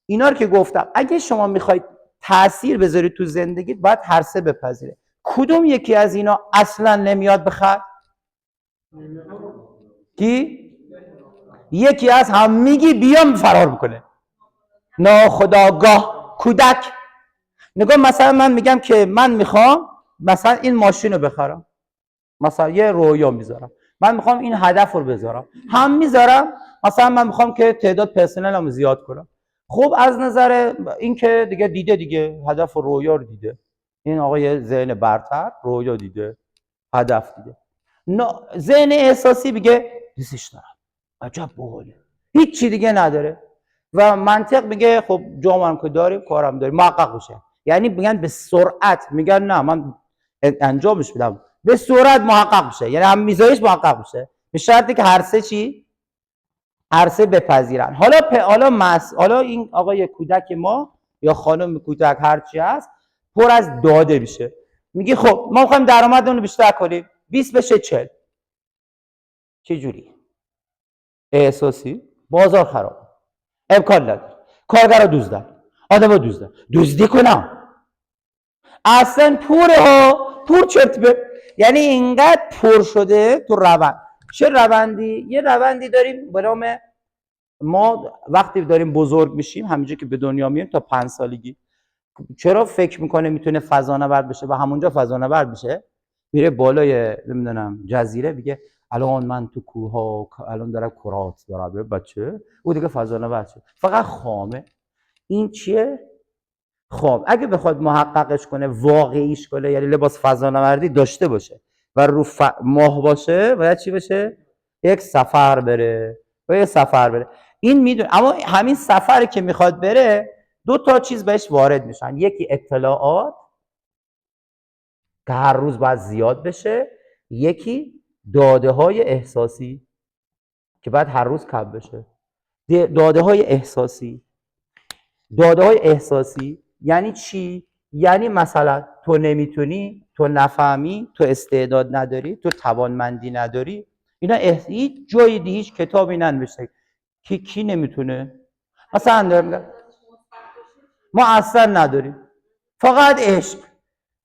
اینا رو که گفتم اگه شما میخواید تاثیر بذارید تو زندگیت باید هر سه بپذیره. کدوم یکی از اینا اصلا نمیاد به خط؟ کی؟ یکی از هم میگی بیام فرار میکنه. ناخودآگاه کودک. نگاه مثلا من میگم که من میخوام مثلا این ماشین رو بخرم، مثلا یه رویا میذارم، من میخوام این هدف رو بذارم، هم میذارم مثلا من میخوام که تعداد پرسنلمو زیاد کنم. خب از نظر این که دیگه دیگه هدف و رویا رو دیده، این آقای ذهن برتر رویا دیده، هدف دیده. ذهن احساسی میگه دوستش دارم، عجب باحاله، هیچ چی دیگه نداره. و منطق میگه خب جامم که داریم کارم داریم، محقق بشه. یعنی میگن به سرعت، میگن نه من انجامش میدم، به سرعت محقق بشه، یعنی هم میذاریش محقق بشه، به شرطی که هر سه چی؟ هر سه بپذیرن. حالا این آقای کودک ما یا خانم کودک هر چی هست پر از داده میشه. میگه خب ما میخوایم درآمدمون رو بیشتر کنیم، 20 بشه 40. چه جوری؟ احساسی، بازار خراب، امکان نداره، کارگرا دزدن، آدمو دزدن، دزدی کنم اصلا پور چرت به، یعنی اینقدر پر شده تو روند. چه روندی؟ یه روندی داریم به نام ما وقتی داریم بزرگ میشیم، همینجا که به دنیا میایم تا 5 سالگی، چرا فکر میکنه میتونه فضانورد بشه و همونجا فضانورد بشه؟ میره بالای نمیدونم جزیره میگه الان من تو کوه ها الان دارم کرات دارم بچه، او دیگه فضانورد شد. فقط خامه. این چیه؟ خب اگه بخواد محققش کنه، واقعیش کنه، یعنی لباس فضانوردی داشته باشه و رو ماه باشه، باید چی بشه؟ یک سفر بره و یک سفر بره. این میدونه، اما همین سفری که میخواد بره دو تا چیز بهش وارد میشن. یکی اطلاعات که هر روز باید زیاد بشه، یکی داده های احساسی که باید هر روز کم بشه. داده های احساسی یعنی چی؟ یعنی مثلا تو نمیتونی، تو نفهمی، تو استعداد نداری، تو توانمندی نداری. اینا هیچ جای دیگه هیچ کتابی ننوشته کی نمیتونه. مثلا دارم ما اصلا نداریم، فقط عشق.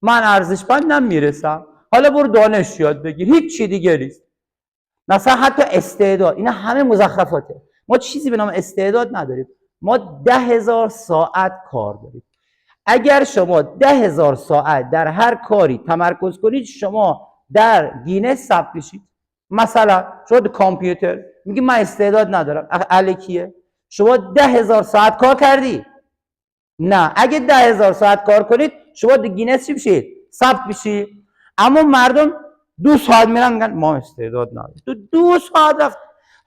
من ارزشمندم میرسم، حالا برو دانش یاد بگیر، هیچ چی دیگه نیست. مثلا حتی استعداد، اینا همه مزخرفاته. ما چیزی به نام استعداد نداریم. ما 10,000 ساعت کار داریم. اگر شما 10,000 ساعت در هر کاری تمرکز کنید، شما در گینس ثبت میشید. مثلا شما کامپیوتر میگی من استعداد ندارم، الکیه. شما 10,000 ساعت کار کردی؟ نه. اگه 10,000 ساعت کار کنید شما در گینس چی بشید؟ ثبت میشید. اما مردم 2 ساعت میرن میگن ما استعداد نداریم. تو 2 ساعت رفت.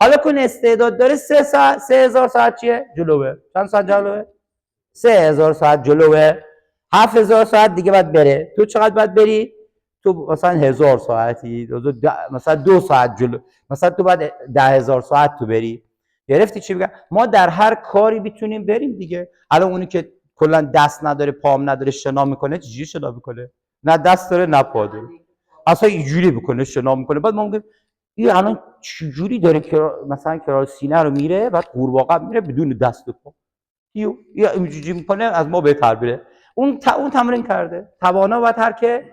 حالا کن استعداد داره 3,000 ساعت چیه؟ جلوه. چند ساعت جلوه؟ 3,000 ساعت جلوه. 7,000 ساعت دیگه باید بره. تو چقدر باید بری؟ تو مثلا 1,000 ساعتی، مثلا 2 ساعت جلو، مثلا تو باید 10,000 ساعت تو بری. گرفتی چی میگم؟ ما در هر کاری میتونیم بریم دیگه. الان اونی که کلا دست نداره، پام نداره، شنا میکنه، چجوری شنا میکنه؟ نه دست داره نه پا داره، اصلا اینجوری میکنه شنا میکنه. بعد ما میگیم این الان چجوری داره که مثلا کرار سینه رو میره، بعد قورباغه میره بدون دست و پا، یا اینجوری میکنه، از ما بهتر بره. اون تمرین کرده. توانا باید هر که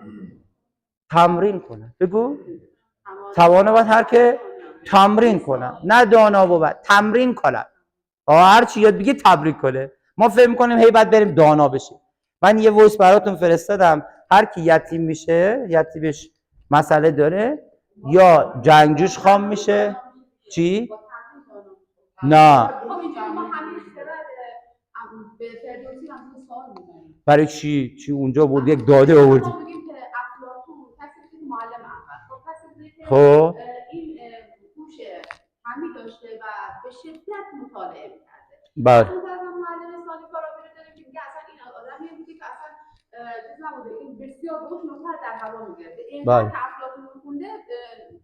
تمرین کنه. بگو توانا باید هر که تمرین کنه، نه دانا بود، تمرین کنه. هر چی یاد بگی تمرین کنه. ما فکر میکنیم هی بعد بریم دانا بشیم. من یه وایس براتون فرستادم، هر کی یتیم میشه، یتیمش مسئله داره، یا جنگجوش خام میشه. چی؟ نه. برای چی اونجا بود یک داده آوردی؟ خب این هوش همی داشته و به شدت مطالعه می‌کرده. بله. از اون طرف هم معلم سالی فارابی رو داریم که میگه اصلا این آدمی بوده که اصلا چیز نبوده، این بسیار روش نوتر در هوا میگرده. این بله. که افلاطون میخونده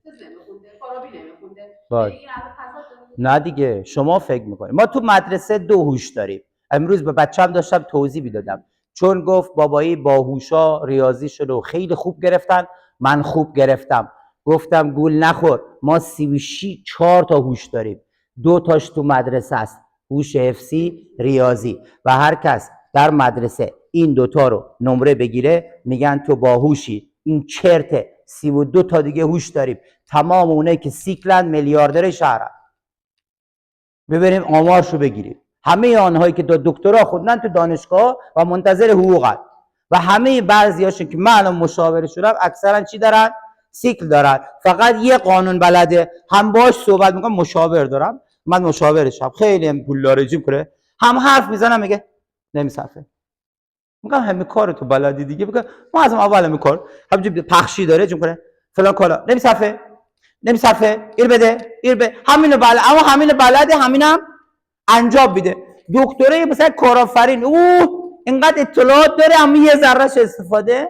چیز نمیخونده، فارابی نمیخونده. بله. این الان نه دیگه شما فکر میکنید. ما تو مدرسه 2 هوش داریم. امروز به بچه‌م داشتم توضیح میدادم، چون گفت بابایی باهوشا ریاضی شده و خیلی خوب گرفتن، من خوب گرفتم. گفتم گول نخور، ما 34 تا هوش داریم، 2 تاش تو مدرسه است. هوش حفظی، ریاضی. و هر کس در مدرسه این دوتا رو نمره بگیره میگن تو باهوشی. این چرته. 32 تا دیگه هوش داریم. تمام اونایی که سیکلن میلیاردر شهرن. ببریم آمارشو بگیریم. همه آنهایی که دکترا خوندن تو دانشگاه و منتظر حقوقن و همه بعضیاشون که من الان مشاوره شدم اکثرا چی دارن؟ سیکل دارن. فقط یه قانون بلده، هم باش صحبت میکنم، مشاور دارم، من مشاورشم، خیلی هم پول داره جیب کنه، هم حرف میزنم میگه نمیصرفه. میگم همه کار تو بلدی دیگه. میگم ما از اول میکار همینجوری پخشی داره جون کنه فلان کالا نمیصرفه ایر بده همینو بلد، اما همین بلده، همینم انجام میده. دکتره مثلا کارآفرین اینقدر اطلاعات داره اما یه ذرهش استفاده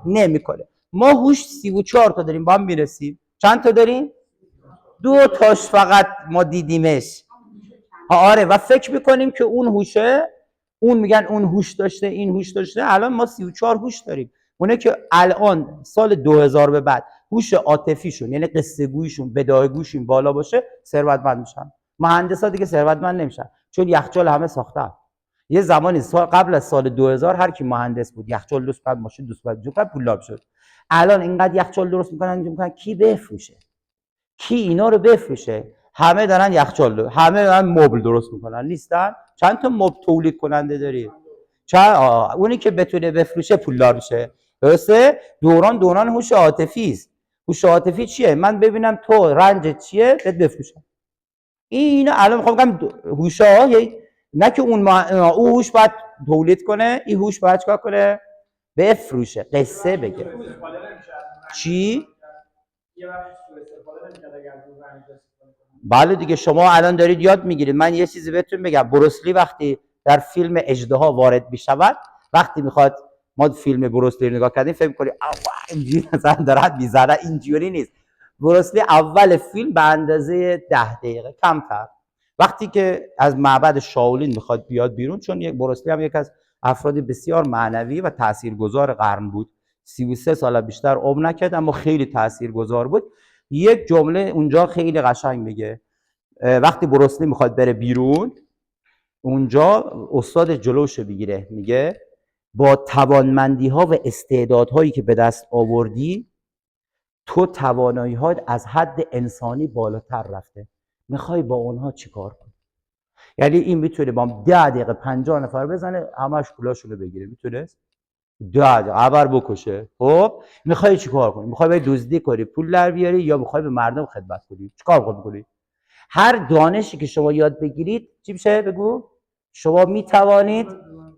نمیکنه. ما هوش 34 تا داریم، با هم میرسیم. چند تا داریم؟ 2 تاش فقط ما دیدیمش. آره، و فکر میکنیم که اون هوشه، اون میگن اون هوش داشته، این هوش داشته. الان ما 34 هوش داریم. اونه که الان سال 2000 به بعد هوش عاطفیشون یعنی قصه گویشون، بداهه‌گویشون بالا باشه، ثروتمند میشن. مهندسا دیگه ثروتمند نمیشن چون یخچال همه ساختن. یه زمانی قبل از سال 2000 هر کی مهندس بود یخچال درست کرد، ماشین درست کرد، جو کرد، پولدار شد. الان اینقدر یخچال درست میکنن کی بفروشه؟ کی اینا رو بفروشه؟ همه دارن یخچال همه دارن مبل درست میکنن. نیستن؟ چند تا مبل تولید کننده داری؟ اونی که بتونه بفروشه پولدار میشه. درسته؟ دوران هوش عاطفی است. هوش عاطفی چیه؟ من ببینم تو رنجت چیه بهت بفروشم. این الان میخوام بگم هوشا نه که اون هوش باید تولید کنه، این هوش باید چیکار کنه؟ بفروشه، قصه بگه. چی؟ بله دیگه، شما الان دارید یاد میگیرید. من یه چیزی بهتون بگم. بروسلی وقتی در فیلم اژدها وارد میشود، وقتی میخواد، ما فیلم بروسلی رو نگاه کردیم فکر می‌کنیم اینجوری مثلا داره میزنه، اینجوری نیست. بروسلی اول فیلم به اندازه 10 دقیقه کمتر، وقتی که از معبد شاولین میخواد بیاد بیرون، چون یک بروسلی هم یک از افراد بسیار معنوی و تاثیرگذار قرن بود، 33 سال بیشتر عمر نکرد اما خیلی تاثیرگذار بود. یک جمله اونجا خیلی قشنگ میگه. وقتی بروسلی میخواد بره بیرون، اونجا استاد جلوش بگیره، میگه با توانمندی ها و استعدادهایی که به دست آوردی، تو توانایی ها از حد انسانی بالاتر رفته، میخوای با اونها چیکار کنی؟ یعنی این میتونه با 10 دقیقه 50 نفر بزنه همش پولاشونو بگیره. میتونه 10 دقیقه عبر بکشه. خب میخوای چیکار کنی؟ میخوای به دزدی کنی پول در بیاری یا میخوای به مردم خدمت کنی؟ چیکار میکنی؟ هر دانشی که شما یاد بگیرید چی میشه؟ بگو. شما میتوانید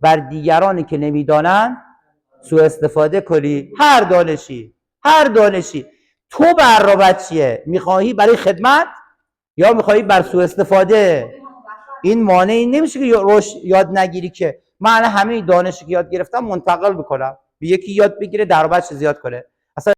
بر دیگرانی که نمیدانند سوء استفاده کنی. هر دانشی. تو برنامه‌ت چیه؟ میخواهی برای خدمت یا میخواهی بر سوء استفاده؟ این مانعی نمیشه که یاد نگیری که من همه دانشی که یاد گرفتم منتقل بکنم، به یکی یاد بگیره درآمدش زیاد کنه.